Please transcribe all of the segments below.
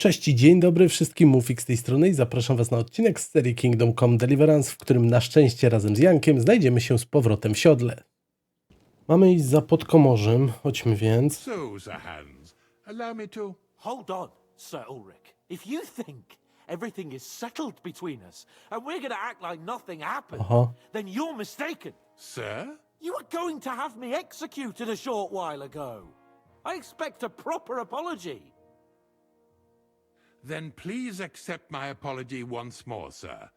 Cześć i dzień dobry wszystkim, Mufik z tej strony i zapraszam Was na odcinek z serii Kingdom Come Deliverance, w którym na szczęście razem z Jankiem znajdziemy się z powrotem w siodle. Mamy iść za Podkomorzem, chodźmy więc. So, Sir Hans, allow me to... Hold on, Sir Ulrich. If you think everything is settled between us and we're going to act like nothing happened, then you're mistaken. Sir? You were going to have me executed a short while ago. I expect a proper apology. Then please accept my apology once more, sir.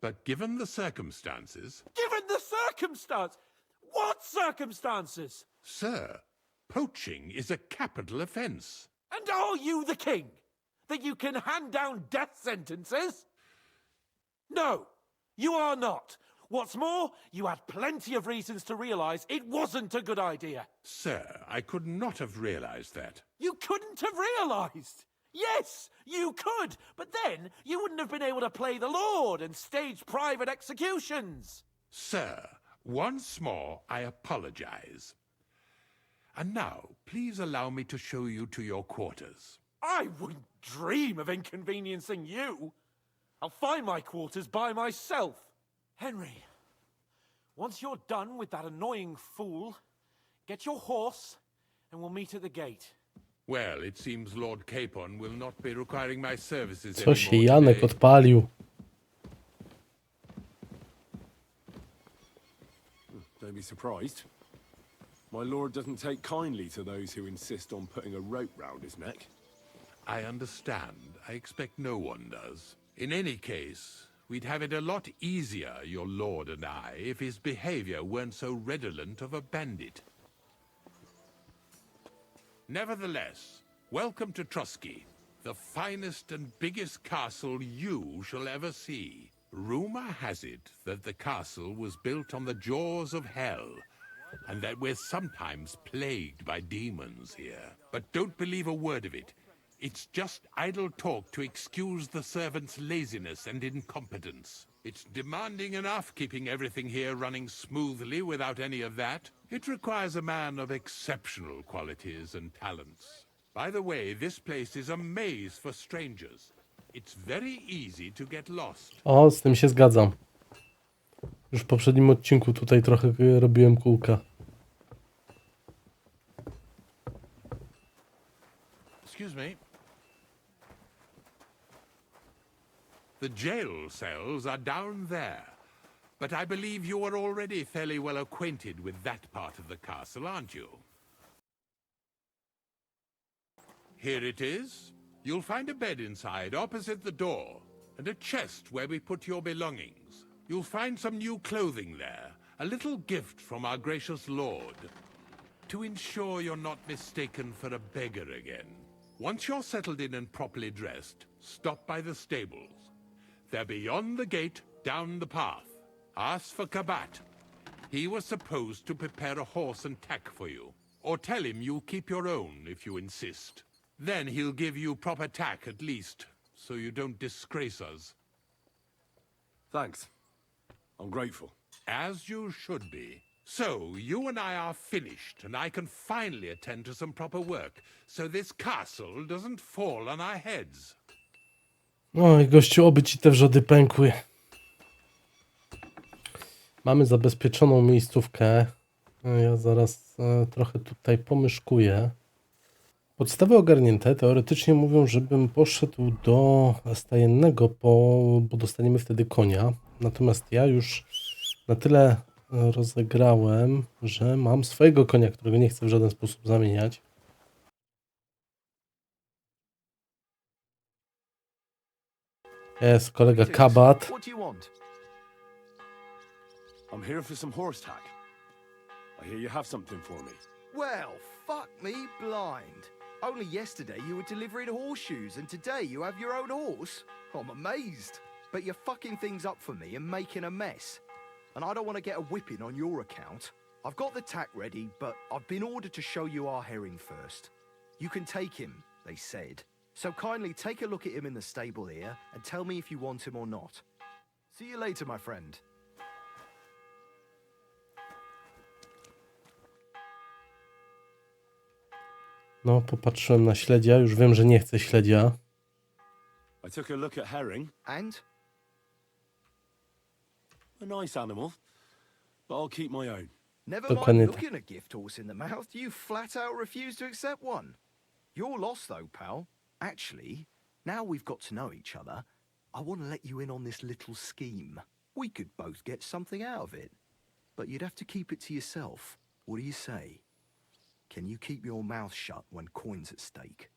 But given the circumstances... Given the circumstance? What circumstances? Sir, poaching is a capital offence. And are you the king? That you can hand down death sentences? No, you are not. What's more, you had plenty of reasons to realize it wasn't a good idea. Sir, I could not have realized that. You couldn't have realized. Yes, you could, but then you wouldn't have been able to play the Lord and stage private executions. Sir, once more I apologize. And now, please allow me to show you to your quarters. I wouldn't dream of inconveniencing you. I'll find my quarters by myself. Henry, once you're done with that annoying fool, get your horse and we'll meet at the gate. Well, it seems Lord Capon will not be requiring my services Co się anymore Janek today. odpalił? Don't be surprised. My lord doesn't take kindly to those who insist on putting a rope round his neck. I understand. I expect no one does. In any case, we'd have it a lot easier, your lord and I, if his behavior weren't so redolent of a bandit. Nevertheless, welcome to Trusky, the finest and biggest castle you shall ever see. Rumor has it that the castle was built on the jaws of hell, and that we're sometimes plagued by demons here. But don't believe a word of it. It's just idle talk to excuse the servants' laziness and incompetence. It's demanding enough keeping everything here running smoothly without any of that. It requires a man of exceptional qualities and talents. By the way, this place is a maze for strangers. It's very easy to get lost. O, z tym się zgadzam. Już w poprzednim odcinku tutaj trochę robiłem kółka. Excuse me. The jail cells are down there, but I believe you are already fairly well acquainted with that part of the castle, aren't you? Here it is. You'll find a bed inside, opposite the door, and a chest where we put your belongings. You'll find some new clothing there, a little gift from our gracious lord, to ensure you're not mistaken for a beggar again. Once you're settled in and properly dressed, stop by the stables. They're beyond the gate, down the path. Ask for Kabat. He was supposed to prepare a horse and tack for you. Or tell him you'll keep your own if you insist. Then he'll give you proper tack at least, so you don't disgrace us. Thanks. I'm grateful. As you should be. So, you and I are finished, and I can finally attend to some proper work, so this castle doesn't fall on our heads. Oj, gościu, oby ci te wrzody pękły. Mamy zabezpieczoną miejscówkę. Ja zaraz trochę tutaj pomyszkuję. Podstawy ogarnięte. Teoretycznie mówią, żebym poszedł do stajennego, bo dostaniemy wtedy konia. Natomiast ja już na tyle rozegrałem, że mam swojego konia, którego nie chcę w żaden sposób zamieniać. Jest kolega Kabat. What do you want? I'm here for some horse tack. I hear you have something for me. Well, fuck me blind. Only yesterday you were delivering horseshoes and today you have your own horse? I'm amazed. But you're fucking things up for me and making a mess. And I don't want to get a whipping on your account. I've got the tack ready, but I've been ordered to show you our herring first. You can take him, they said. So kindly take a look at him in the stable here and tell me if you want him or not. See you later, my friend. No, popatrzyłem na śledzia. Już wiem, że nie chcę śledzia. I took a look at herring. And? A nice animal, but I'll keep my own. Never Dokładnie mind tak. looking a gift horse in the mouth, you flat out refuse to accept one. You're lost though, pal. Actually, now we've got to know each other, I want to let you in on this little scheme. We could both get something out of it. But you'd have to keep it to yourself. What do you say? Can you keep your mouth shut when coin's at stake?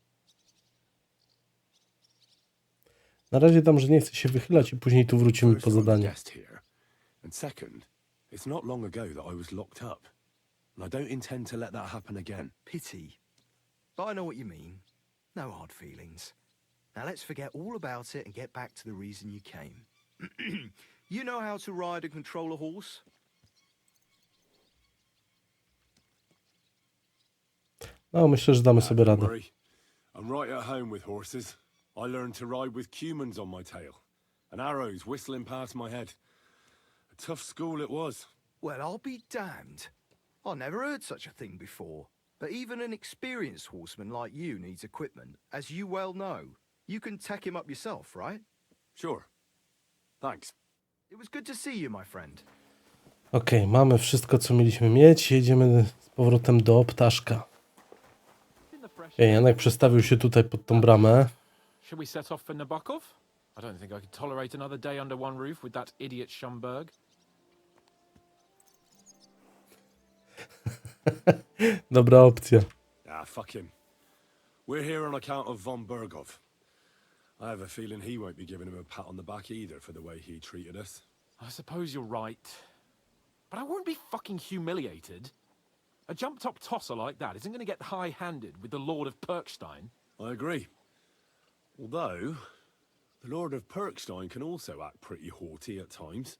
Na razie tam, że nie chcę się wychylać i później tu wrócimy First, po I'm a zadanie. guest here, and second, it's not long ago that I was locked up, and I don't intend to let that happen again. Pity. But I know what you mean. No hard feelings. Now let's forget all about it and get back to the reason you came. You know how to ride and control a horse? No, myślę, że damy sobie Don't radę. worry. I'm right at home with horses. I learned to ride with cumans on my tail, and arrows whistling past my head. A tough school it was. Well, I'll be damned. I never heard such a thing before. But even an experienced horseman like you needs equipment, as you well know. You can tack him up yourself, right? Sure. Thanks. It was good to see you, my friend. Okej, mamy wszystko, co mieliśmy mieć. Jedziemy z powrotem do ptaszka. Janek przestawił się tutaj pod tą bramę. Shall we set off for Nabokov? I don't think I could tolerate another day under one roof with that idiot Schomburg. Dobra opcja. Fuck him. We're here on account of von Bergov. I have a feeling he won't be giving him a pat on the back either for the way he treated us. I suppose you're right. But I won't be fucking humiliated. A jump-top tosser like that isn't going to get high-handed with the Lord of Perkstein. I agree. Although, the Lord of Perkstein can also act pretty haughty at times.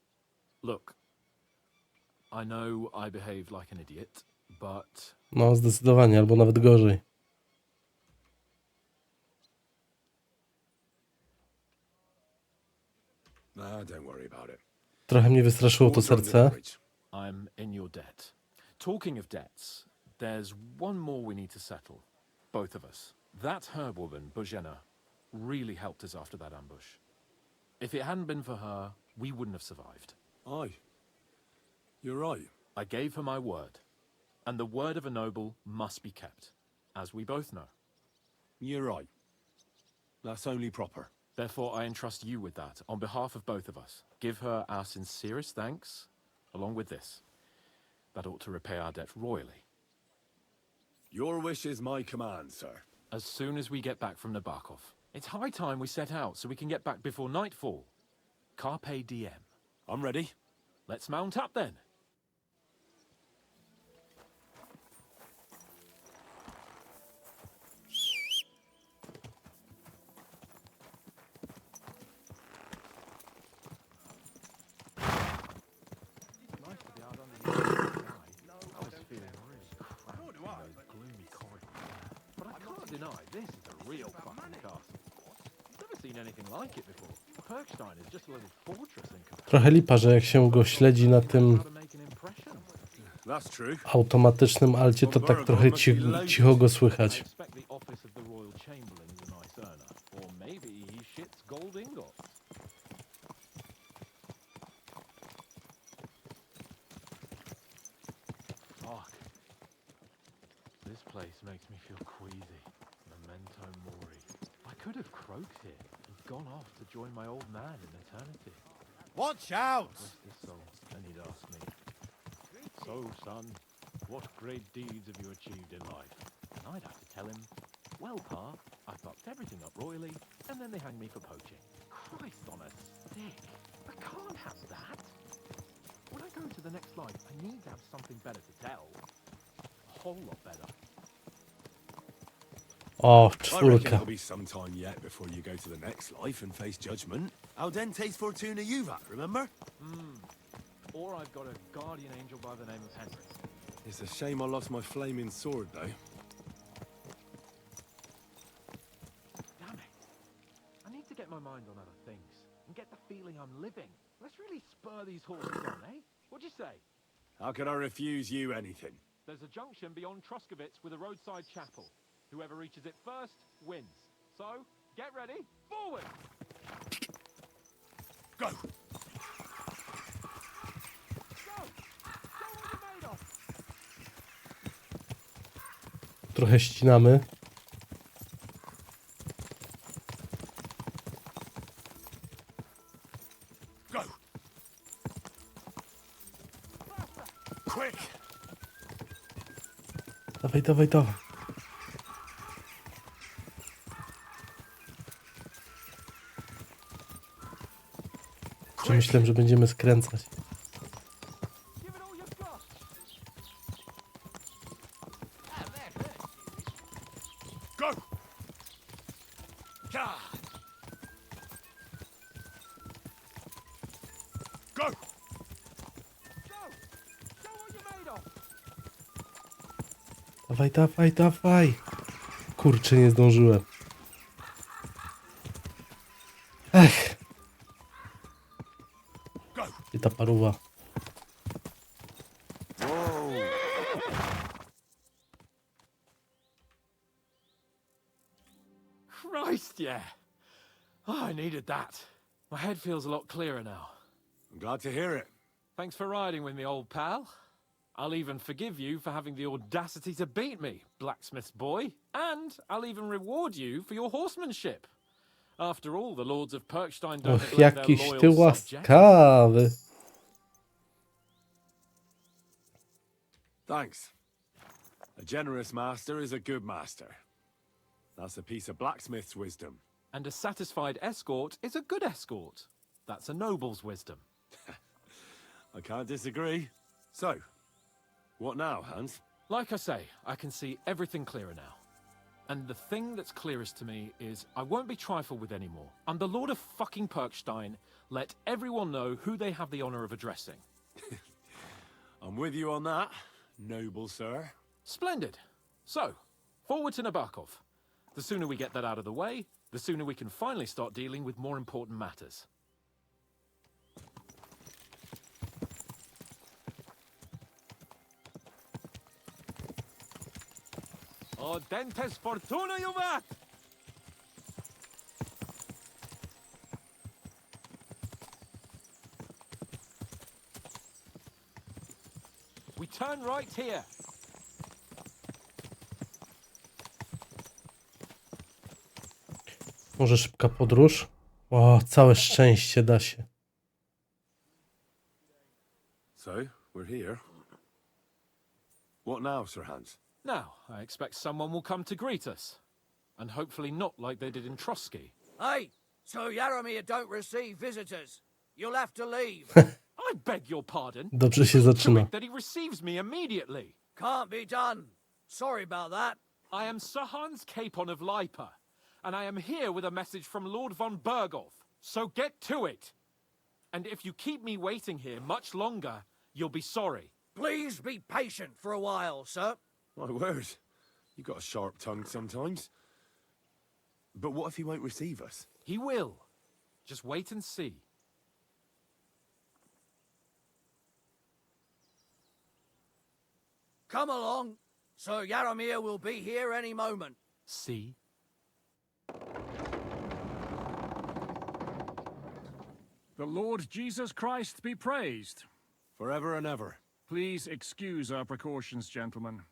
Look, I know I behaved like an idiot, but No, zdecydowanie, albo nawet gorzej. Nah, don't worry about it. Trochę mnie wystraszyło to Water under the serce. bridge. I'm in your debt. Talking of debts, there's one more we need to settle. Both of us. That herbwoman, Bojena, really helped us after that ambush. If it hadn't been for her, we wouldn't have survived. Aye. You're right. I gave her my word. And the word of a noble must be kept, as we both know. You're right. That's only proper. Therefore, I entrust you with that, on behalf of both of us. Give her our sincerest thanks, along with this. That ought to repay our debt royally. Your wish is my command, sir. As soon as we get back from Nabokov. It's high time we set out so we can get back before nightfall. Carpe diem. I'm ready. Let's mount up then. Deny this is a real fucking castle. Never seen anything like it before. Perkstein is just a little fortress in comparison. Trochę lipa, że jak się go śledzi na tym That's true. automatycznym alcie, to tak trochę cicho go I słychać. expect the office of the Royal Chamberlain is a nice earner. Or maybe he shits gold ingots. Fuck. This place makes me feel queasy. Memento mori. I could have croaked it and gone off to join my old man in eternity. Watch out! Where's this soul? And he'd ask me, "So, son, what great deeds have you achieved in life?" And I'd have to tell him, "Well, Pa, I fucked everything up royally, and then they hanged me for poaching." Christ on a stick! I can't have that! When I go to the next life, I need to have something better to tell. A whole lot better. O, I reckon czwórka. it'll be some time yet before you go to the next life and face judgment. Audente's Fortuna Juvat, remember? Or I've got a guardian angel by the name of Henry. It's a shame I lost my flaming sword, though. Damn it. I need to get my mind on other things and get the feeling I'm living. Let's really spur these horses on, eh? What'd you say? How could I refuse you anything? There's a junction beyond Troskovitz with a roadside chapel. Whoever reaches it first wins. So, get ready, forward! Go! Trochę ścinamy. Go! Quick! Dawaj, dawaj, dawaj. Czy myślałem, że będziemy skręcać. Give it all you've got. Go! Ja! Go! Go! Show what you're made of. Dawaj, dawaj, dawaj. Kurczę, nie zdążyłem. Ech. Go! I ta paruwa. Christ, yeah. Oh, I needed that. My head feels a lot clearer now. I'm glad to hear it. Thanks for riding with me, old pal. I'll even forgive you for having the audacity to beat me, blacksmith's boy. And I'll even reward you for your horsemanship. After all, the lords of Perkstein don't Och, neglect their jakiś loyal ty subjects. łaskawy. Thanks. A generous master is a good master. That's a piece of blacksmith's wisdom. And a satisfied escort is a good escort. That's a noble's wisdom. I can't disagree. So, what now, Hans? Like I say, I can see everything clearer now. And the thing that's clearest to me is I won't be trifled with anymore. I'm the Lord of fucking Perkstein. Let everyone know who they have the honor of addressing. I'm with you on that, noble sir. Splendid. So, forward to Nabokov. The sooner we get that out of the way, the sooner we can finally start dealing with more important matters. O dentes fortuna juvat! We turn right here. Może szybka podróż? O, całe szczęście da się. So, we're here. What now, Sir Hans? Now, I expect someone will come to greet us. And hopefully not like they did in Trotsky. Hey, so Jaromir don't receive visitors. You'll have to leave. I beg your pardon. Dobrze się To zaczyna. it that he receives me immediately. Can't be done. Sorry about that. I am Sir Hans Capon of Lipa, and I am here with a message from Lord von Berghoff. So get to it. And if you keep me waiting here much longer, you'll be sorry. Please be patient for a while, sir. My word, you got a sharp tongue sometimes. But what if he won't receive us? He will. Just wait and see. Come along. Sir Jaromir will be here any moment. See? The Lord Jesus Christ be praised. Forever and ever. Please excuse our precautions, gentlemen.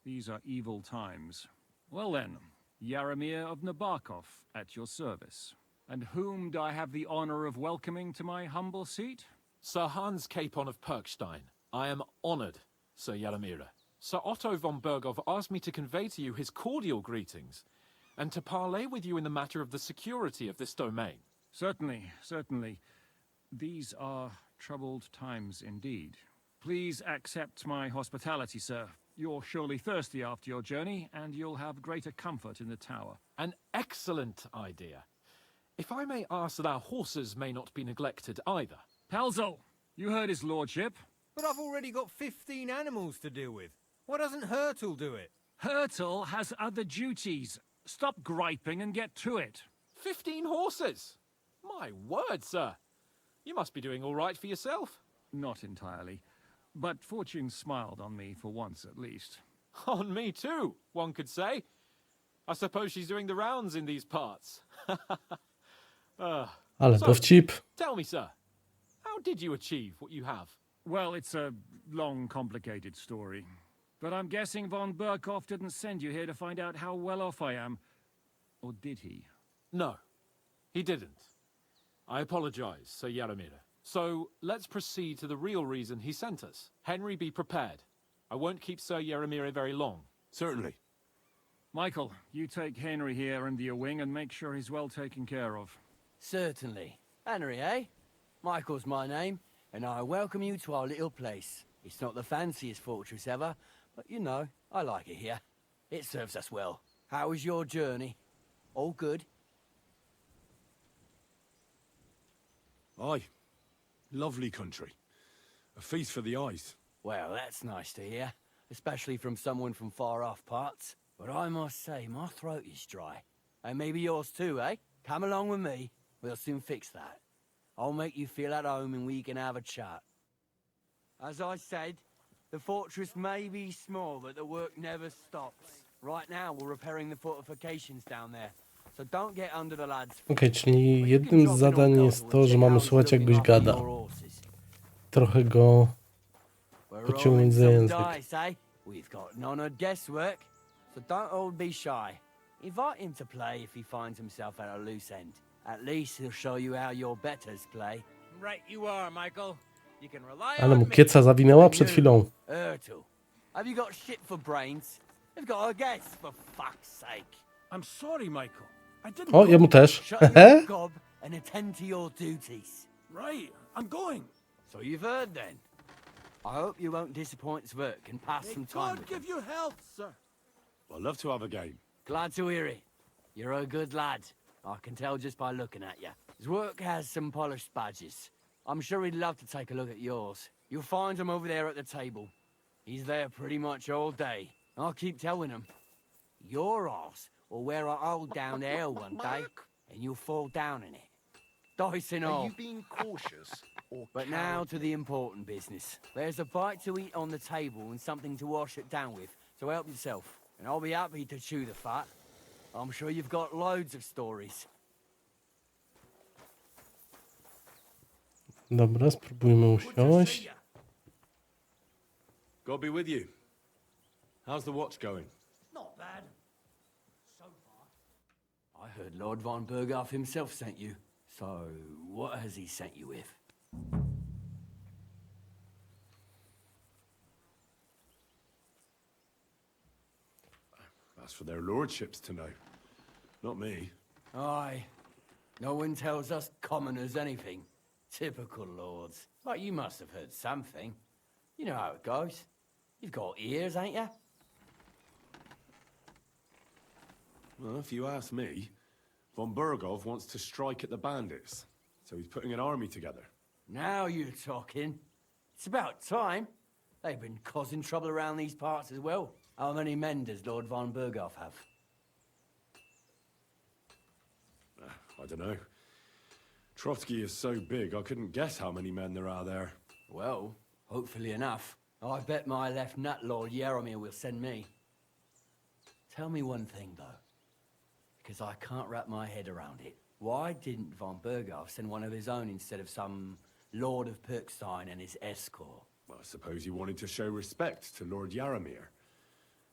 These are evil times. Well then, Jaromir of Nabokov at your service. And whom do I have the honor of welcoming to my humble seat? Sir Hans Capon of Perkstein. I am honored, Sir Jaromir. Sir Otto von Berghoff asked me to convey to you his cordial greetings, and to parley with you in the matter of the security of this domain. Certainly, certainly. These are troubled times indeed. Please accept my hospitality, sir. You're surely thirsty after your journey, and you'll have greater comfort in the tower. An excellent idea. If I may ask that our horses may not be neglected either. Pelzel, you heard his lordship. But I've already got 15 animals to deal with. Why doesn't Hurtle do it? Hurtle has other duties. Stop griping and get to it. 15 horses! My word, sir. You must be doing all right for yourself. Not entirely. But fortune smiled on me for once at least. On me too, one could say. I suppose she's doing the rounds in these parts. But Ale So, dowcip. tell me, sir, how did you achieve what you have? Well, it's a long, complicated story. But I'm guessing von Burkhoff didn't send you here to find out how well off I am. Or did he? No, he didn't. I apologize, Sir Jaromir. So, let's proceed to the real reason he sent us. Henry, be prepared. I won't keep Sir Jaromir very long. Certainly. Michael, you take Henry here under your wing and make sure he's well taken care of. Certainly. Henry, eh? Michael's my name, and I welcome you to our little place. It's not the fanciest fortress ever, but you know, I like it here. It serves us well. How was your journey? All good? Aye. Lovely country. A feast for the eyes. Well, that's nice to hear, especially from someone from far-off parts. But I must say, my throat is dry. And maybe yours too, eh? Come along with me. We'll soon fix that. I'll make you feel at home and we can have a chat. As I said, the fortress may be small, but the work never stops. Right now, we're repairing the fortifications down there. So don't get under the lads' feet. Okej, czyli But you can jednym z drop in zadań on jest Godwin to, and że check mamy how he's słuchać looking jakbyś after gada. your horses. Trochę go We're pociągnąć rolling za some język. dice, eh? We've got none of guesswork, so don't all be shy. Invite him to play if he finds himself at a loose end. At least he'll show you how your betters play. Right you are, Michael. You can rely Ale mu on me. kieca zawinęła przed chwilą. Ertul, have you got shit for brains? They've got a guess, for fuck's sake. I'm sorry, Michael. I didn't O, jemu też. Shut your gob and attend to your duties. Right, I'm going. So you've heard then. I hope you won't disappoint Zwerk and pass some time with him. you health, sir. I'd love to have a game. Glad to hear it. You're a good lad. I can tell just by looking at you. Zwerk has some polished badges. I'm sure he'd love to take a look at yours. You'll find him over there at the table. He's there pretty much all day. I'll keep telling him. Your arse will wear a hole down there one day, and you'll fall down in it. Dice and Are all. you being cautious or But now to the important business. There's a bite to eat on the table and something to wash it down with, so help yourself. And I'll be happy to chew the fat. I'm sure you've got loads of stories. Dobra, spróbujmy usiąść. God be with you. How's the watch going? Not bad. So far. I heard Lord von Burghoff himself sent you. So, what has he sent you with? That's for their lordships to know. Not me. Aye. No one tells us commoners anything. Typical lords. But you must have heard something. You know how it goes. You've got ears, ain't you? Well, if you ask me, von Burgov wants to strike at the bandits. So he's putting an army together. Now you're talking. It's about time. They've been causing trouble around these parts as well. How many men does Lord von Burghoff have? I don't know. Trotsky is so big, I couldn't guess how many men there are there. Well, hopefully enough. I bet my left nut, Lord Jaromir, will send me. Tell me one thing, though, because I can't wrap my head around it. Why didn't von Burghoff send one of his own instead of some Lord of Perkstein and his escort? Well, I suppose he wanted to show respect to Lord Jaromir.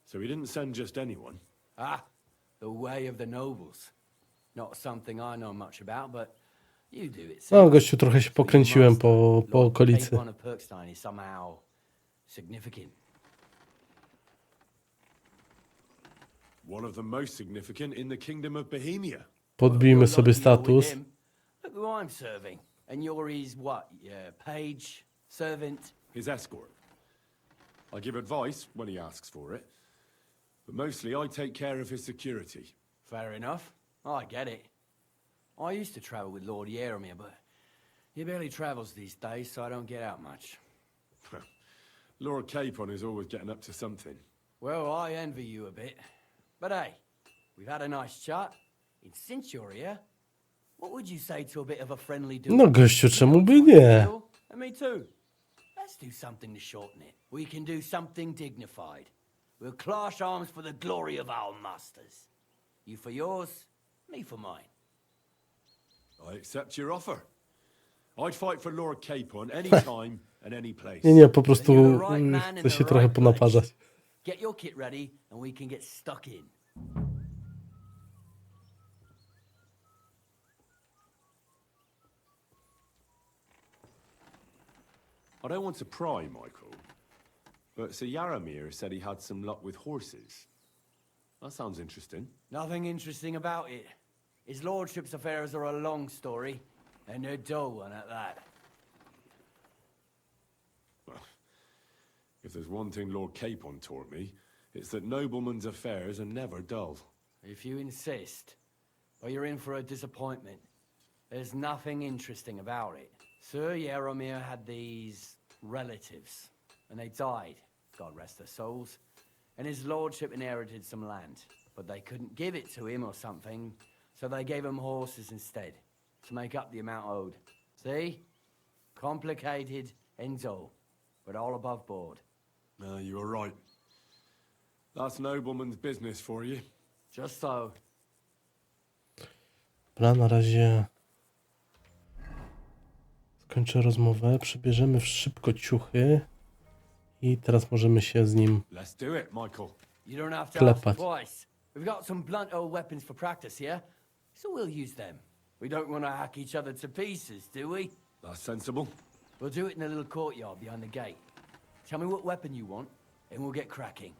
So he didn't send just anyone. Ah, the way of the nobles. Not something I know much about, but you do it. No, gościu, trochę się pokręciłem po okolicy. Lord of Perkstein is somehow significant. One of the most significant in the Kingdom of Bohemia. Podbijmy You're sobie lucky you're with status. him. Look who I'm serving. And you're his what? Page? Servant? His escort. I give advice when he asks for it. But mostly I take care of his security. Fair enough. I get it. I used to travel with Lord Jaromir, but he barely travels these days, so I don't get out much. Lord Capon is always getting up to something. Well, I envy you a bit. But hey, we've had a nice chat. And since you're here, what would you say to a bit of a friendly duel? No gościu, czemu by nie? And me too. Let's do something to shorten it. We can do something dignified. We'll clash arms for the glory of our masters. You for yours, me for mine. I accept your offer. I'd fight for Lord Capon any time and any place. Nie, po prostu You're the right man in chcę the się trochę right ponaparzać. place. Get your kit ready and we can get stuck in. I don't want to pry, Michael, but Sir Yaramir said he had some luck with horses. That sounds interesting. Nothing interesting about it. His lordship's affairs are a long story, and a dull one at that. Well, if there's one thing Lord Capon taught me, it's that noblemen's affairs are never dull. If you insist, well, you're in for a disappointment. There's nothing interesting about it. Sir Yaramir had these relatives, and they died, God rest their souls, and his lordship inherited some land, but they couldn't give it to him or something, so they gave him horses instead, to make up the amount owed. See? Complicated and dull, but all above board. No, you were right. That's nobleman's business for you. Just so. Dobra, na razie skończę rozmowę, przybierzemy szybko ciuchy i teraz możemy się z nim Let's do it, Michael. You don't have to Klepać. ask twice. We've got some blunt old weapons for practice here, so we'll use them. We don't want to hack each other to pieces, do we? That's sensible. We'll do it in a little courtyard behind the gate. Tell me what weapon you want, and we'll get cracking.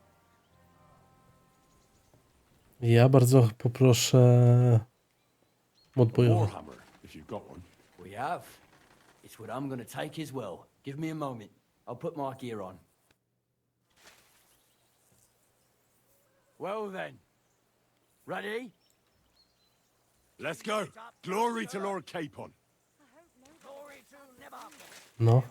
Ja bardzo poproszę mod bojowy. Warhammer, if you've got one. We have. It's what I'm gonna take as well. Give me a moment. I'll put my gear on. Well then. Ready? Let's go. Glory to Lord Capon. No.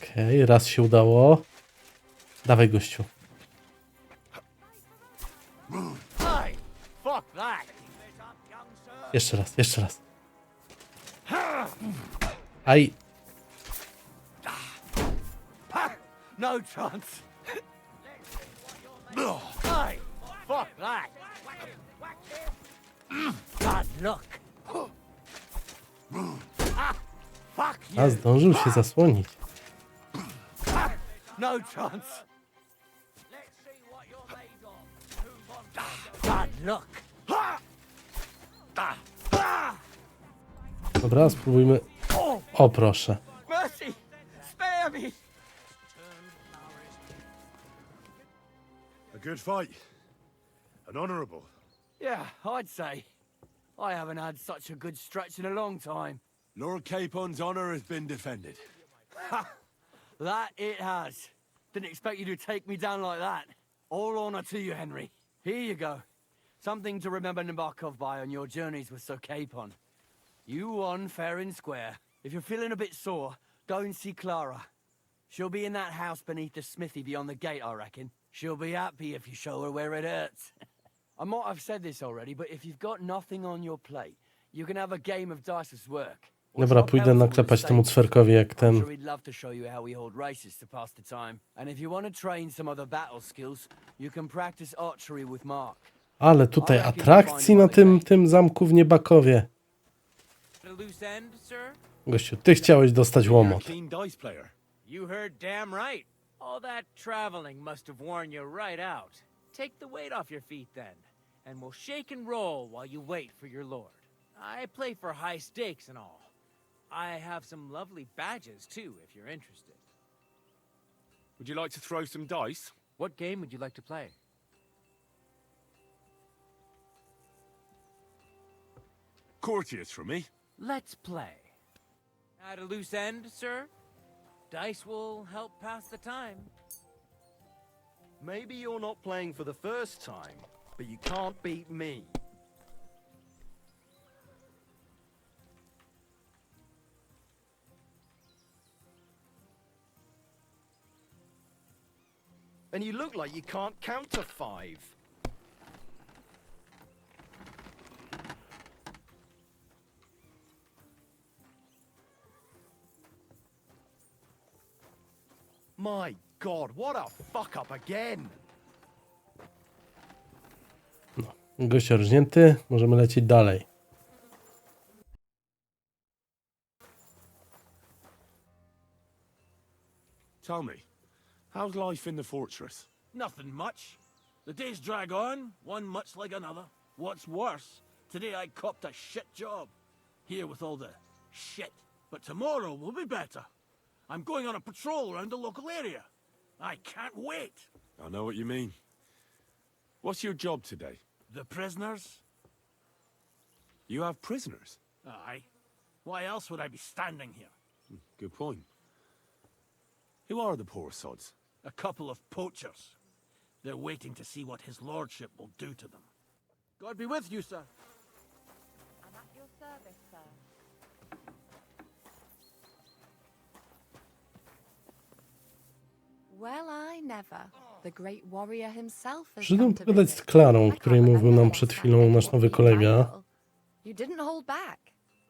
Okej, raz się udało. Dawaj, gościu. Hey! Fuck that! Jeszcze raz, jeszcze raz. Aj. No chance! Hey! Fuck that! Bad luck! Fuck A, you! zdążył się zasłonić. No chance! Bad luck! Dobra, spróbujmy. O, proszę. Mercy! Spare me! A good fight. An honourable. Yeah, I'd say. I haven't had such a good stretch in a long time. Lord Capon's honour has been defended. That it has. Didn't expect you to take me down like that. All honor to you, Henry. Here you go. Something to remember Nabokov by on your journeys with Sir Capon. You won fair and square. If you're feeling a bit sore, go and see Clara. She'll be in that house beneath the smithy beyond the gate, I reckon. She'll be happy if you show her where it hurts. I might have said this already, but if you've got nothing on your plate, you can have a game of dice's work. Dobra, pójdę naklepać temu cwerkowi jak I'm ten. sure he'd love to show you how we hold races to pass the time. And if you want to train some other battle skills, you can practice archery with Mark. Ale tutaj atrakcji na tym zamku w Niebakowie. Gościu, ty chciałeś dostać łomot. Keen dice player. You heard damn right. All that traveling must have worn you right out. Take the weight off your feet then, and we'll shake and roll while you wait for your lord. I play for high stakes and all. I have some lovely badges too, if you're interested. Would you like to throw some dice? What game would you like to play? Courtiers for me. Let's play. At a loose end, sir? Dice will help pass the time. Maybe you're not playing for the first time, but you can't beat me. And you look like you can't count to 5. My God, what a fuck up again! Gość rżnięty, możemy lecieć dalej. Tell me, how's life in the fortress? Nothing much. The days drag on, one much like another. What's worse, today I copped a shit job. Here with all the shit. But tomorrow will be better. I'm going on a patrol around the local area. I can't wait. I know what you mean. What's your job today? The prisoners? You have prisoners? Aye. Why else would I be standing here? Good point. Who are the poor sods? A couple of poachers. They're waiting to see what his lordship will do to them. God be with you, sir. I'm at your service, sir. Well, I never. The great warrior himself has Przyszedłem come to pogadać z visit. Klarą, o I której can't mówił remember nam last przed time chwilą I nasz did nowy what kolega. you like. You didn't hold back.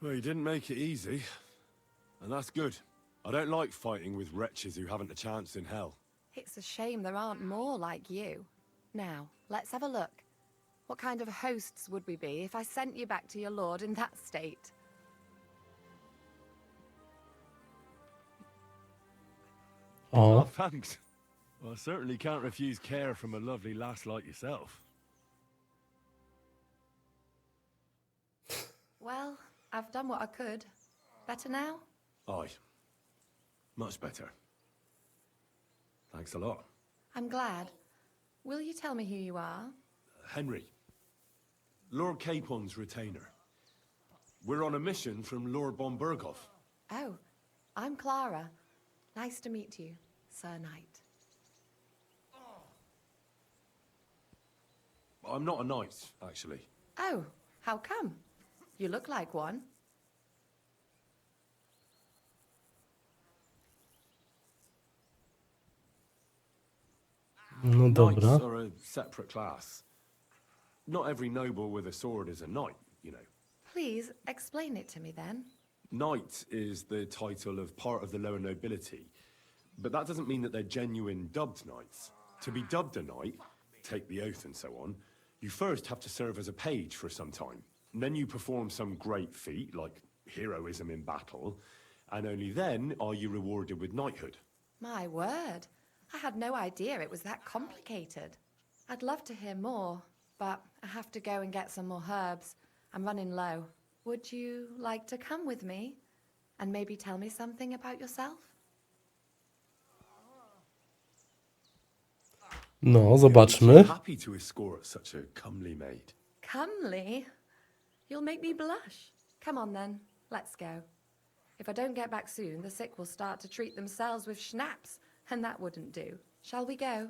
Well, you didn't make it easy. And that's good. I don't like fighting with wretches who haven't a chance in hell. It's a shame there aren't more like you. Now, let's have a look. What kind of hosts would we be if I sent you back to your lord in that state? O, Thanks. Well, I certainly can't refuse care from a lovely lass like yourself. Well, I've done what I could. Better now? Aye. Much better. Thanks a lot. I'm glad. Will you tell me who you are? Henry. Lord Capon's retainer. We're on a mission from Lord Bombergov. Oh, I'm Clara. Nice to meet you, Sir Knight. I'm not a knight, actually. Oh, how come? You look like one. no dobra. Knights are a separate class. Not every noble with a sword is a knight, you know. Please explain it to me then. Knight is the title of part of the lower nobility, but that doesn't mean that they're genuine dubbed knights. To be dubbed a knight, take the oath and so on, you first have to serve as a page for some time. And then you perform some great feat, like heroism in battle, and only then are you rewarded with knighthood. My word. I had no idea it was that complicated. I'd love to hear more, but I have to go and get some more herbs. I'm running low. Would you like to come with me and maybe tell me something about yourself? No, zobaczmy. Happy to escort such a comely maid. Comely? You'll make me blush. Come on then, let's go. If I don't get back soon, the sick will start to treat themselves with schnapps, and that wouldn't do. Shall we go?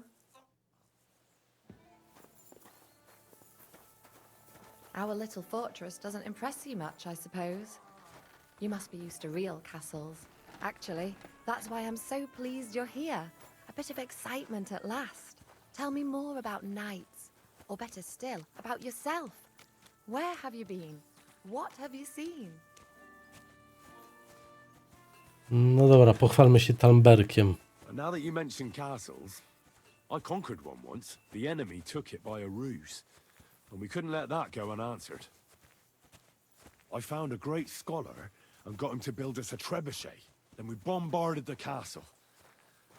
Our little fortress doesn't impress you much, I suppose. You must be used to real castles. Actually, that's why I'm so pleased you're here. A bit of excitement at last. Tell me more about knights, or better still, about yourself. Where have you been? What have you seen? No dobra, pochwalmy się Talmberkiem. And now that you mention castles, I conquered one once. The enemy took it by a ruse, and we couldn't let that go unanswered. I found a great scholar and got him to build us a trebuchet. Then we bombarded the castle.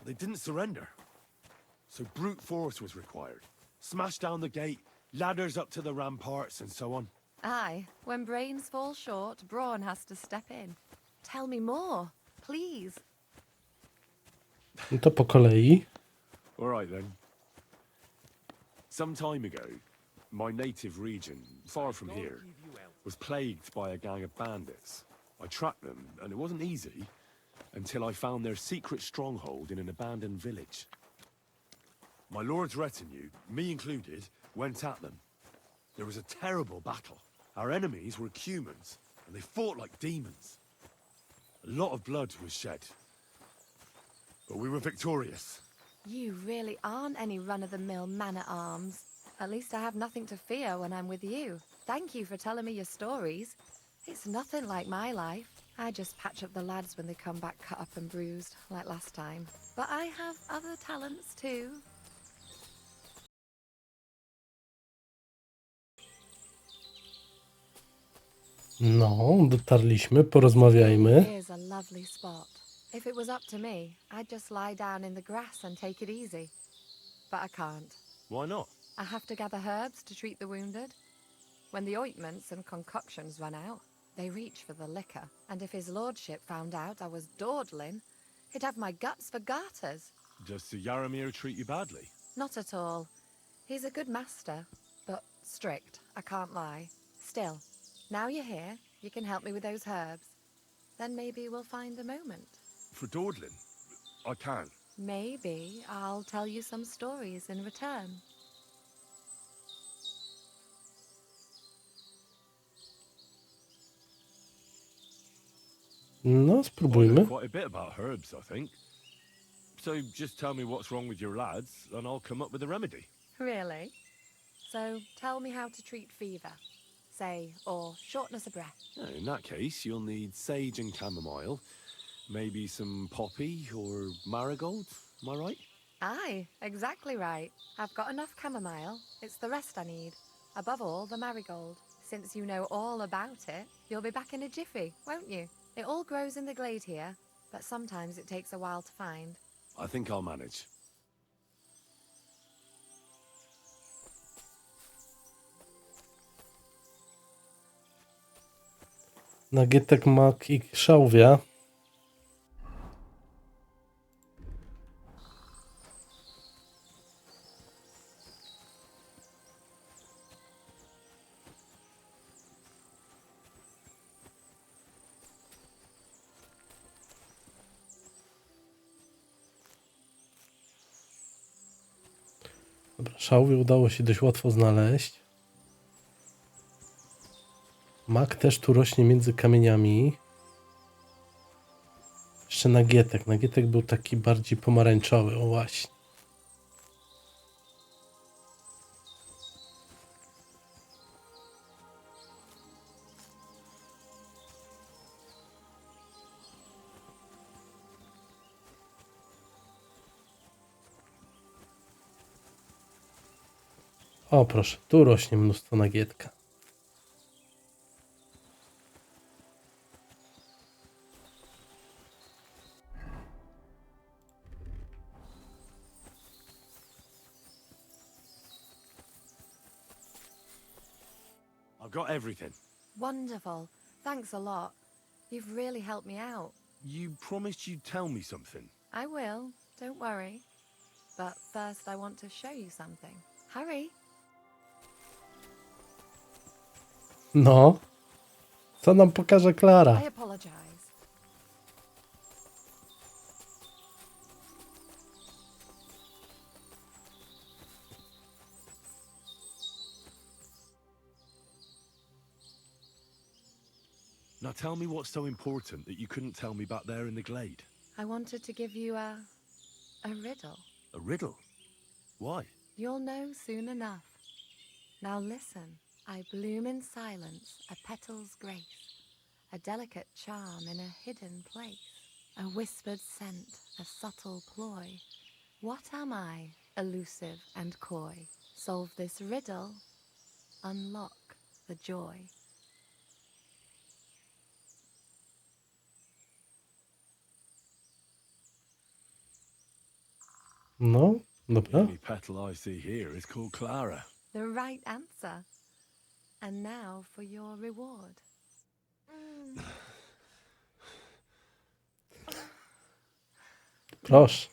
They didn't surrender, so brute force was required. Smash down the gate, ladders up to the ramparts, and so on. Aye, when brains fall short, brawn has to step in. Tell me more, please. No to po kolei. All right, then. Some time ago, my native region, far from here, was plagued by a gang of bandits. I tracked them, and it wasn't easy, until I found their secret stronghold in an abandoned village. My lord's retinue, me included, went at them. There was a terrible battle. Our enemies were humans, and they fought like demons. A lot of blood was shed, but we were victorious. You really aren't any run-of-the-mill man-at-arms. At least I have nothing to fear when I'm with you. Thank you for telling me your stories. It's nothing like my life. I just patch up the lads when they come back cut up and bruised, like last time. But I have other talents too. No, dotarliśmy, porozmawiajmy. Here's a lovely spot. If it was up to me, I'd just lie down in the grass and take it easy. But I can't. Why not? I have to gather herbs to treat the wounded. When the ointments and concoctions run out, they reach for the liquor. And if his lordship found out I was dawdling, he'd have my guts for garters. Does Sir Yaramir treat you badly? Not at all. He's a good master, but strict, I can't lie. Still, now you're here, you can help me with those herbs. Then maybe we'll find a moment. For dawdling? I can. Maybe I'll tell you some stories in return. No, I know spróbujmy. quite a bit about herbs, I think. So just tell me what's wrong with your lads, and I'll come up with a remedy. Really? So tell me how to treat fever, say, or shortness of breath. In that case, you'll need sage and chamomile, maybe some poppy or marigold. Am I right? Aye, exactly right. I've got enough chamomile. It's the rest I need. Above all, the marigold. Since you know all about it, you'll be back in a jiffy, won't you? It all grows in the glade here, but sometimes it takes a while to find. I think I'll manage. Nagietek, mak i szałwia. Dobra, szałwię udało się dość łatwo znaleźć. Mak też tu rośnie między kamieniami. Jeszcze nagietek. Nagietek był taki bardziej pomarańczowy. O właśnie. O proszę, tu rośnie mnóstwo nagietka. I've got everything. Wonderful. Thanks a lot. You've really helped me out. You promised you'd tell me something. I will, don't worry. But first I want to show you something. Hurry. No. Co nam pokaże Klara? I apologize. Now tell me what's so important that you couldn't tell me back there in the glade. I wanted to give you a riddle. A riddle? Why? You'll know soon enough. Now listen. I bloom in silence, a petal's grace, a delicate charm in a hidden place, a whispered scent, a subtle ploy. What am I, elusive and coy? Solve this riddle, unlock the joy. No, The dobra. only petal I see here is called Clara. The right answer. And now for your reward. Proszę.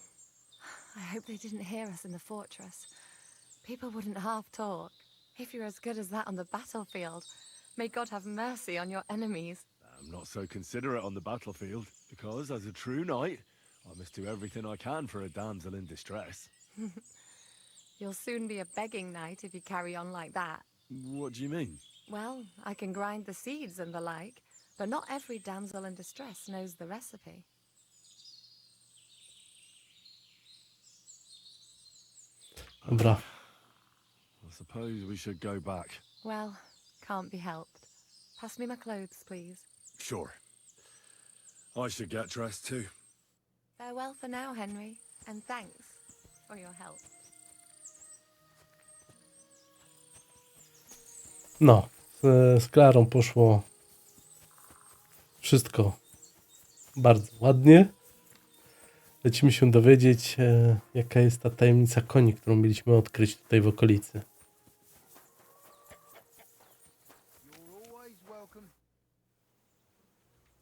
I hope they didn't hear us in the fortress. People wouldn't half talk. If you're as good as that on the battlefield, may God have mercy on your enemies. I'm not so considerate on the battlefield, because as a true knight, I must do everything I can for a damsel in distress. You'll soon be a begging knight if you carry on like that. What do you mean? Well, I can grind the seeds and the like, but not every damsel in distress knows the recipe. Dobra. I suppose we should go back. Well, can't be helped. Pass me my clothes, please. Sure. I should get dressed too. Farewell for now, Henry, and thanks for your help. No, z Klarą poszło wszystko bardzo ładnie. Lecimy się dowiedzieć, jaka jest ta tajemnica koni, którą mieliśmy odkryć tutaj w okolicy.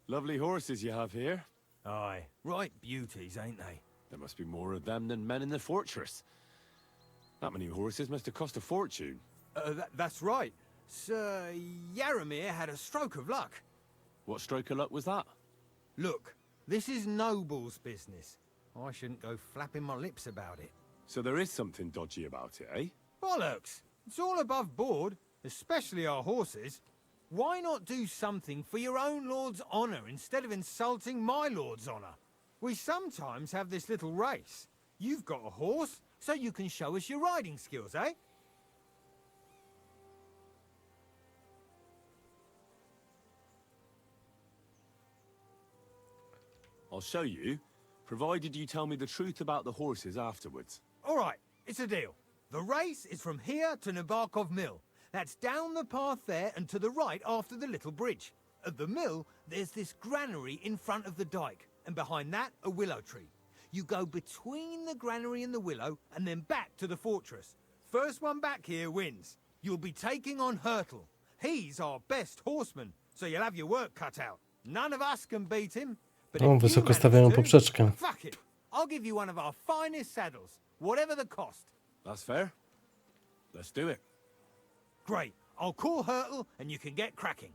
Lovely horses you have here. Aye, right beauties, ain't they? There must be more of them than men in the fortress. That many horses must have cost a fortune. That's right. Sir Yaramir had a stroke of luck. What stroke of luck was that? Look, this is Noble's business. I shouldn't go flapping my lips about it. So there is something dodgy about it, eh? Bollocks! It's all above board, especially our horses. Why not do something for your own lord's honor instead of insulting my lord's honor? We sometimes have this little race. You've got a horse, so you can show us your riding skills, eh? I'll show you, provided you tell me the truth about the horses afterwards. All right, it's a deal. The race is from here to Nabokov Mill. That's down the path there and to the right after the little bridge. At the mill, there's this granary in front of the dike, and behind that, a willow tree. You go between the granary and the willow, and then back to the fortress. First one back here wins. You'll be taking on Hurtle. He's our best horseman, so you'll have your work cut out. None of us can beat him. But O, if wysoko you stawiają manage to, poprzeczkę. fuck it. I'll give you one of our finest saddles, whatever the cost. That's fair. Let's do it. Great. I'll call Hurtle and you can get cracking.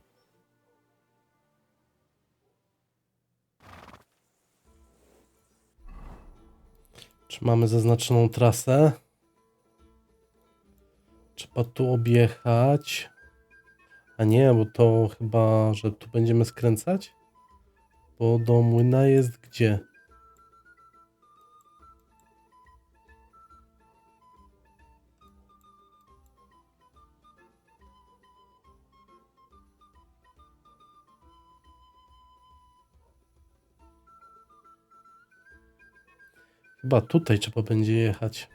Czy mamy zaznaczoną trasę? Trzeba tu objechać. A nie, bo to chyba, że tu będziemy skręcać? Bo do młyna jest gdzie? Chyba tutaj trzeba będzie jechać.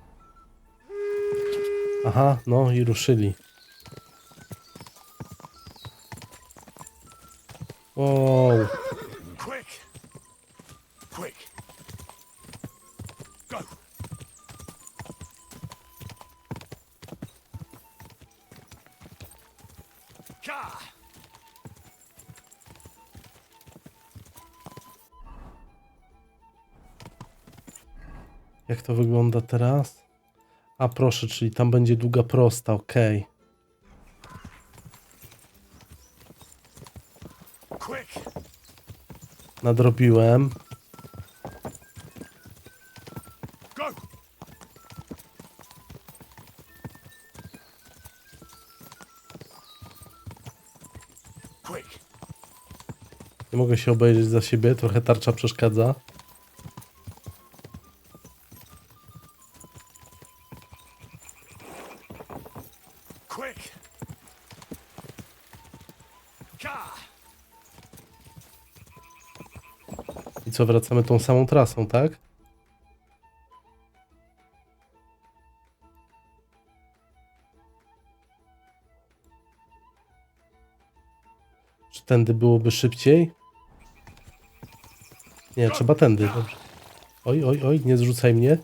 Aha, no i ruszyli. Wow. Quick! Quick! Go! Ka! Jak to wygląda teraz? A proszę, czyli tam będzie długa prosta, okej. Quick! Nadrobiłem. Go! Quick! Nie mogę się obejrzeć za siebie, trochę tarcza przeszkadza. Quick! Ka! I co, wracamy tą samą trasą, tak? Czy tędy byłoby szybciej? Nie, trzeba tędy, dobrze. Oj, oj, oj, nie zrzucaj mnie.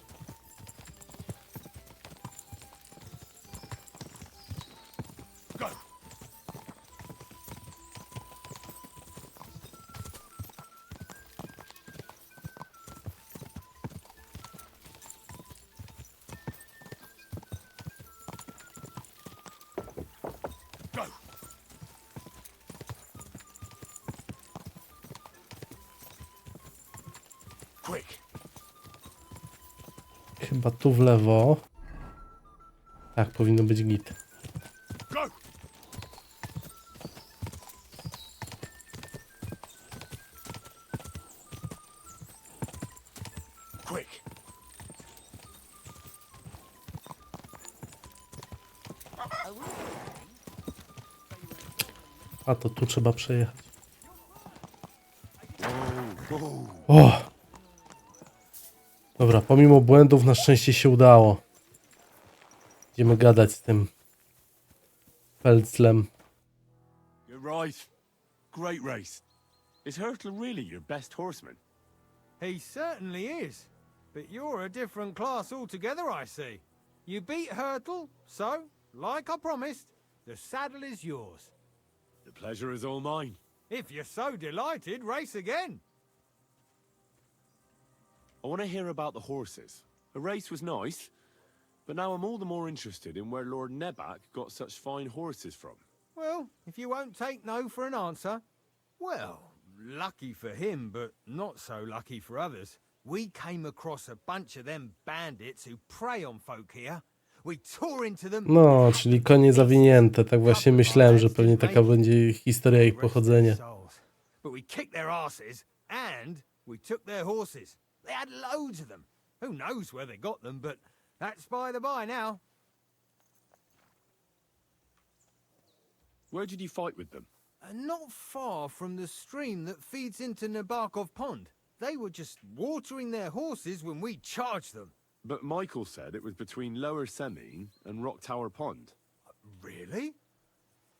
Go! Go! Quick! Chyba tu w lewo. Tak, powinno być git. Go! Quick! A to tu trzeba przejechać. O! Dobra, pomimo błędów na szczęście się udało. Idziemy gadać z tym Pelclem. You're right. Great race. Is Hurtle really your best horseman? He certainly is. But you're a different class altogether, I see. You beat Hurtle, so, like I promised, the saddle is yours. The pleasure is all mine. If you're so delighted, race again. I want to hear about the horses. The race was nice, but now I'm all the more interested in where Lord Nebac got such fine horses from. Well, if you won't take no for an answer, well, lucky for him, but not so lucky for others. We came across a bunch of them bandits who prey on folk here. We tore into them. No, czyli konie zawinięte. Tak właśnie myślałem, że pewnie taka będzie historia ich pochodzenia. But we kicked their asses and we took their horses. They had loads of them. Who knows where they got them, but that's by the by now. Where did you fight with them? Not far from the stream that feeds into Nabokov Pond. They were just watering their horses when we charged them. But Michael said it was between Lower Semine and Rock Tower Pond. Really?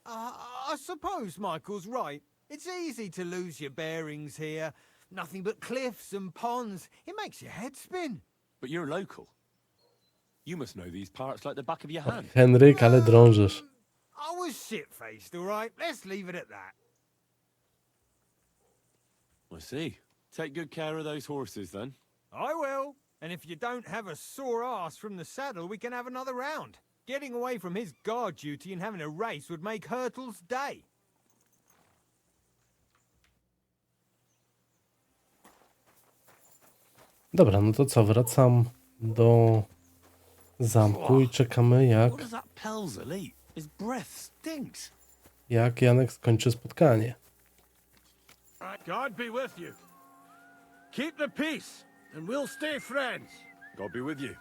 I suppose Michael's right. It's easy to lose your bearings here. Nothing but cliffs and ponds. It makes your head spin. But you're local. You must know these parts like the back of your hand. Henryk, ale drążysz. I was shit-faced, all right? Let's leave it at that. I see. Take good care of those horses, then. I will. And if you don't have a sore ass from the saddle, we can have another round. Getting away from his guard duty and having a race would make Hurtle's day. Dobra, no to co? Wracam do zamku i czekamy What does that Pelzel eat? His breath stinks. jak Janek skończy spotkanie. God be with you. Keep the peace, and we'll stay friends. God be with you.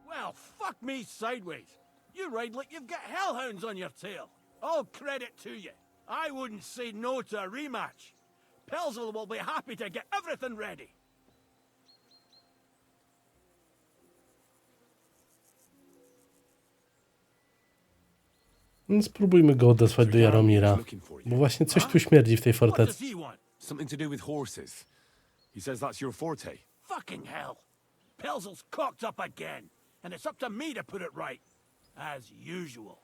Well, fuck me sideways. You ride like you've got hellhounds on your tail. All credit to you. I wouldn't say no to a rematch. Pelzel will be happy to get everything ready. No, spróbujmy go odesłać do Jaromira, bo właśnie coś tu śmierdzi w tej What does fortecy. he want? Something to do with horses. He says that's your forte. Fucking hell. Pelzel's cocked up again, and it's up to me to put it right. As usual.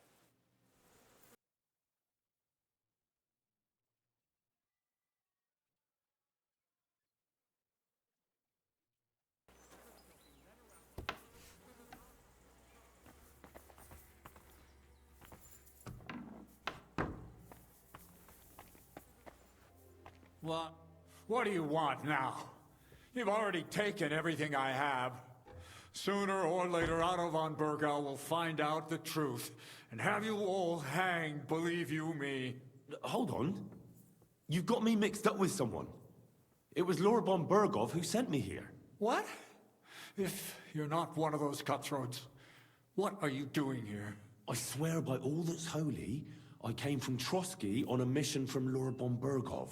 What do you want now? You've already taken everything I have. Sooner or later, Otto von Bergau will find out the truth and have you all hanged, believe you me. Hold on. You've got me mixed up with someone. It was Lord von Bergov who sent me here. What? If you're not one of those cutthroats, what are you doing here? I swear by all that's holy, I came from Trotsky on a mission from Lord von Bergov.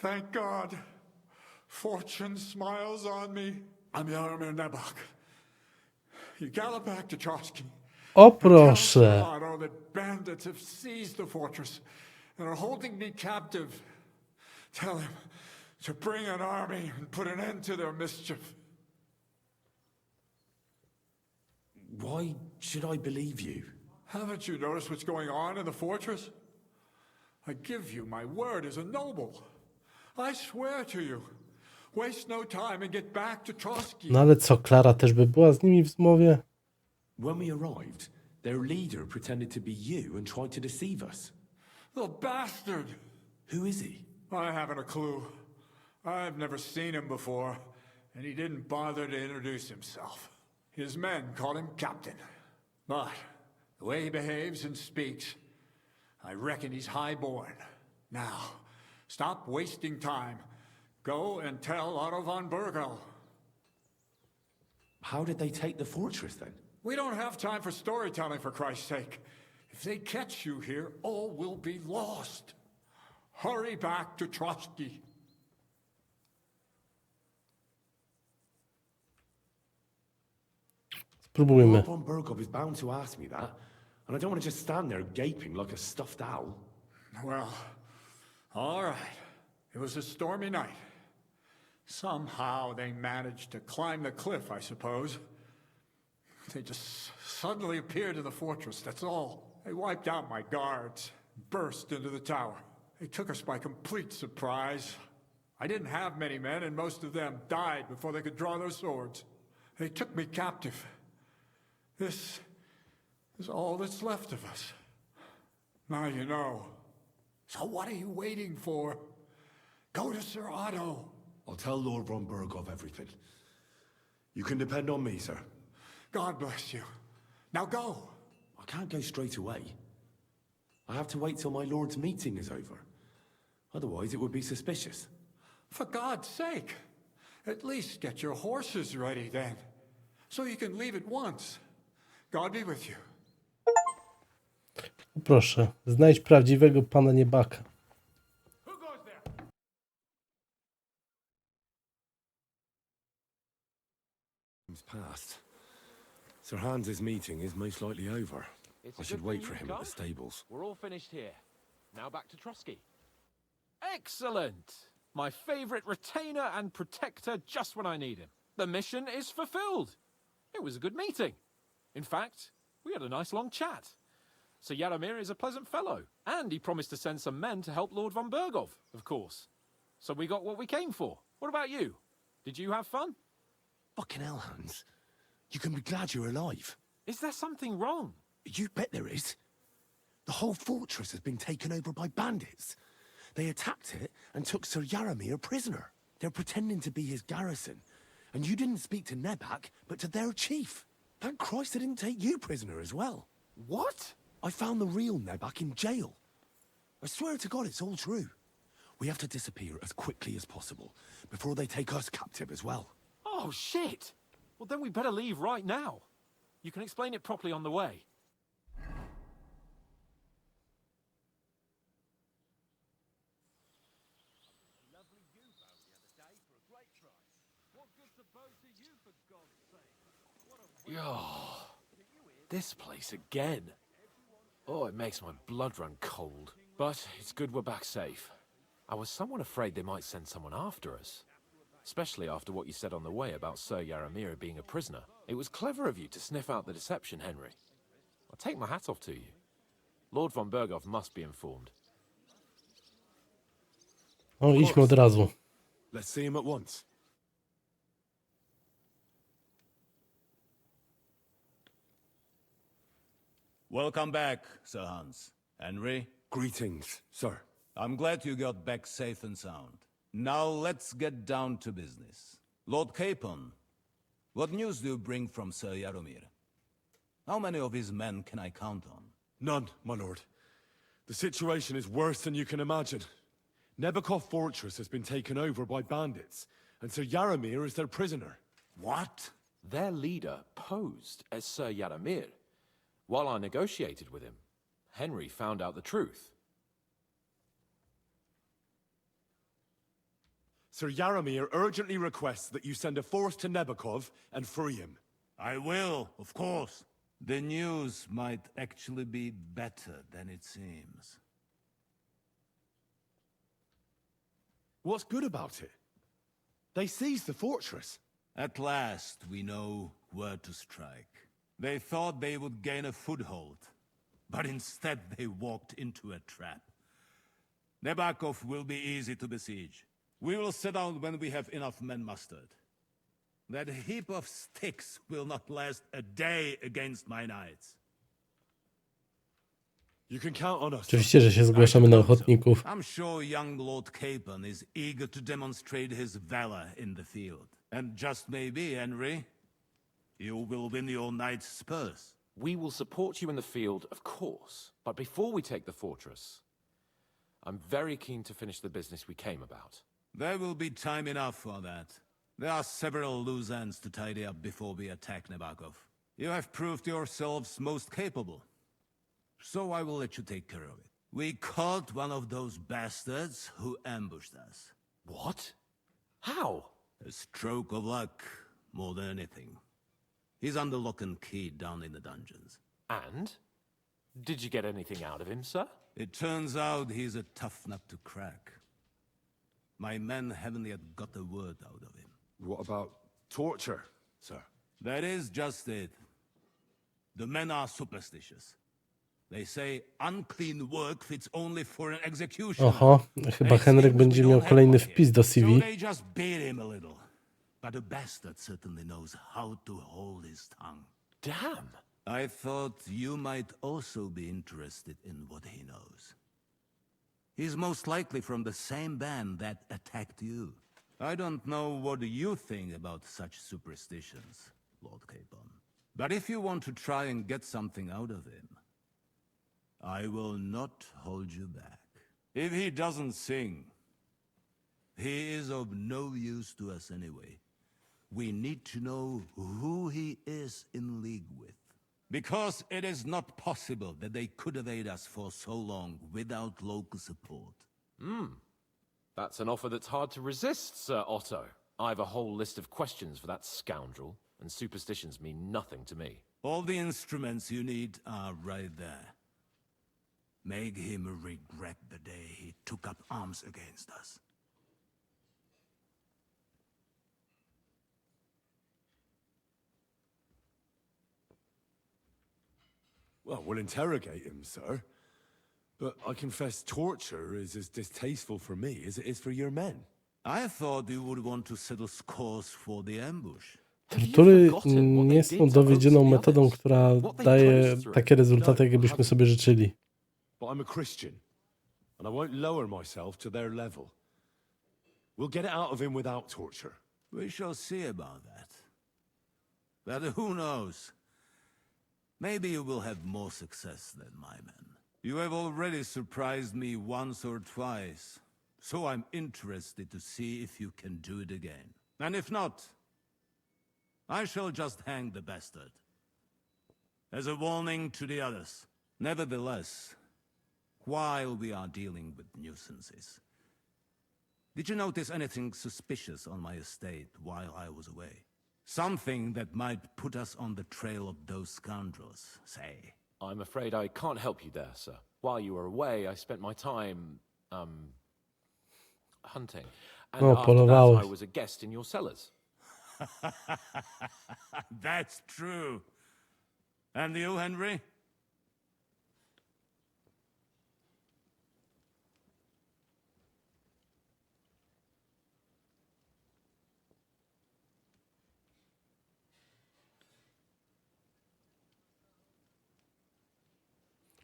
Thank God. Fortune smiles on me. I'm Jaromir Nebok. You gallop back to Trotsky. O proszę. Otto that bandits have seized the fortress and are holding me captive. Tell him to bring an army and put an end to their mischief. Why should I believe you? Haven't you noticed what's going on in the fortress? I give you my word as a noble. I swear to you. Waste no time and get back to Trotsky. No ale co, Klara też by była z nimi w zmowie? When we arrived, their leader pretended to be you and tried to deceive us. The bastard! Who is he? I haven't a clue. I've never seen him before, and he didn't bother to introduce himself. His men called him Captain. But the way he behaves and speaks, I reckon he's high-born. Now, stop wasting time. Go and tell Otto von Bergau. How did they take the fortress then? We don't have time for storytelling, for Christ's sake. If they catch you here, all will be lost. Hurry back to Trotsky. Spróbujmy. Lord von Bergov is bound to ask me that, and I don't want to just stand there gaping like a stuffed owl. Well, all right. It was a stormy night. Somehow they managed to climb the cliff, I suppose. They just suddenly appeared in the fortress, that's all. They wiped out my guards, burst into the tower. They took us by complete surprise. I didn't have many men, and most of them died before they could draw their swords. They took me captive. This is all that's left of us. Now you know. So what are you waiting for? Go to Sir Otto. I'll tell Lord von Bergov everything. You can depend on me, sir. God bless you. Now go. I can't go straight away. I have to wait till my lord's meeting is over. Otherwise, it would be suspicious. For God's sake. At least get your horses ready then. So you can leave at once. God be with you. Proszę, znajdź prawdziwego pana niebaka. Time's passed. Sir Hans's meeting is most likely over. I should wait for him at the stables. We're all finished here. Now back to Trusky. Excellent! My favorite retainer and protector just when I need him. The mission is fulfilled. It was a good meeting. In fact, we had a nice long chat. Sir Yaramir is a pleasant fellow, and he promised to send some men to help Lord von Bergov, of course. So we got what we came for. What about you? Did you have fun? Fucking hell, Hans. You can be glad you're alive. Is there something wrong? You bet there is. The whole fortress has been taken over by bandits. They attacked it and took Sir Yaramir prisoner. They're pretending to be his garrison. And you didn't speak to Nebak, but to their chief. Thank Christ they didn't take you prisoner as well. What? I found the real Nebak in jail. I swear to God it's all true. We have to disappear as quickly as possible, before they take us captive as well. Oh, shit! Well, then we better leave right now. You can explain it properly on the way. Oh, this place again. Oh, it makes my blood run cold. But it's good we're back safe. I was somewhat afraid they might send someone after us. Especially after what you said on the way about Sir Yaramir being a prisoner. It was clever of you to sniff out the deception, Henry. I'll take my hat off to you. Lord von Bergov must be informed. O, idźmy od razu. Let's see him at once. Welcome back, Sir Hans. Henry? Greetings, sir. I'm glad you got back safe and sound. Now let's get down to business. Lord Capon, what news do you bring from Sir Yaramir? How many of his men can I count on? None, my lord. The situation is worse than you can imagine. Nebakov Fortress has been taken over by bandits, and Sir Yaramir is their prisoner. What? Their leader posed as Sir Yaramir. While I negotiated with him, Henry found out the truth. Sir Yaramir urgently requests that you send a force to Nebakov and free him. I will, of course. The news might actually be better than it seems. What's good about it? They seized the fortress. At last, we know where to strike. They thought they would gain a foothold, but instead they walked into a trap. Nebakov will be easy to besiege. We will sit down when we have enough men mustered. That heap of sticks will not last a day against my knights. You can count on us. Oczywiście, że się zgłaszamy na ochotników. I'm sure young Lord Capon is eager to demonstrate his valor in the field. And just maybe, Henry, you will win your knight's spurs. We will support you in the field, of course. But before we take the fortress, I'm very keen to finish the business we came about. There will be time enough for that. There are several loose ends to tidy up before we attack Nebakov. You have proved yourselves most capable. So I will let you take care of it. We caught one of those bastards who ambushed us. What? How? A stroke of luck, more than anything. He's under lock and key down in the dungeons. And? Did you get anything out of him, sir? It turns out he's a tough nut to crack. My men haven't yet got a word out of him. What about torture, sir? That is just it. The men are superstitious. They say unclean work fits only for an execution. Oho, chyba Henryk będzie miał kolejny wpis do So CV. they just beat him a little. But the bastard certainly knows how to hold his tongue. Damn. I thought you might also be interested in what he knows. He's most likely from the same band that attacked you. I don't know what you think about such superstitions, Lord Capon. But if you want to try and get something out of him, I will not hold you back. If he doesn't sing, he is of no use to us anyway. We need to know who he is in league with. Because it is not possible that they could evade us for so long without local support. That's an offer that's hard to resist, Sir Otto. I have a whole list of questions for that scoundrel, and superstitions mean nothing to me. All the instruments you need are right there. Make him regret the day he took up arms against us. Well, we'll interrogate him, sir. But I confess torture is as distasteful for me as it is for your men. I thought you would want to settle scores for the ambush. Tortury nie są dowiedzioną metodą, która daje takie rezultaty, jakie byśmy sobie życzyli. But I'm a Christian, and I won't lower myself to their level. We'll get it out of him without torture. We shall see about that. But who knows? Maybe you will have more success than my men. You have already surprised me once or twice, so I'm interested to see if you can do it again. And if not, I shall just hang the bastard. As a warning to the others. Nevertheless, while we are dealing with nuisances, did you notice anything suspicious on my estate while I was away? Something that might put us on the trail of those scoundrels, say. I'm afraid I can't help you there, sir. While you were away, I spent my time, hunting. And after that, I was a guest in your cellars. That's true. And you, Henry?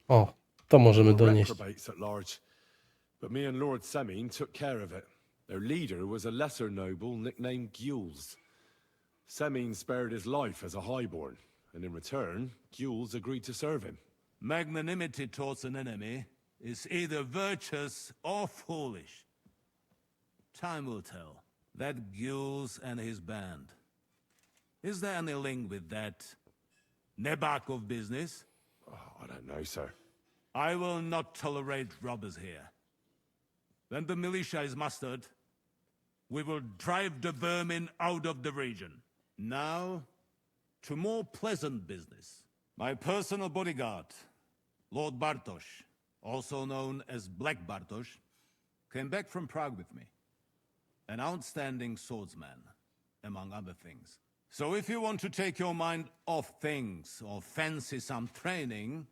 O, to możemy donieść. Reprobates at large, but me and Lord Semin took care of it. Their leader was a lesser noble nicknamed Gules. Semin spared his life as a highborn, and in return, Gules agreed to serve him. Magnanimity towards an enemy is either virtuous or foolish. Time will tell. That Gules and his band. Is there any link with that Nebakov business? Oh, I don't know, sir. I will not tolerate robbers here. When the militia is mustered, we will drive the vermin out of the region. Now, to more pleasant business. My personal bodyguard, Lord Bartosz, also known as Black Bartosz, came back from Prague with me. An outstanding swordsman, among other things. So if you want to take your mind off things or fancy some training,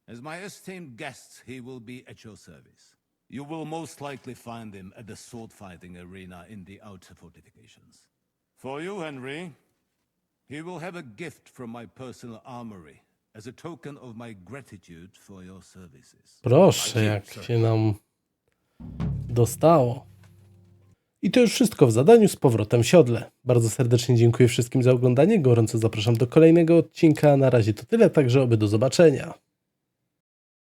as my esteemed guest, he will be at your service. You will most likely find him at the sword-fighting arena in the outer fortifications. For you, Henry, he will have a gift from my personal armory as a token of my gratitude for your services. Proszę, jak się nam dostało. I to już wszystko w zadaniu z powrotem w siodle. Bardzo serdecznie dziękuję wszystkim za oglądanie. Gorąco zapraszam do kolejnego odcinka. Na razie to tyle, także oby do zobaczenia.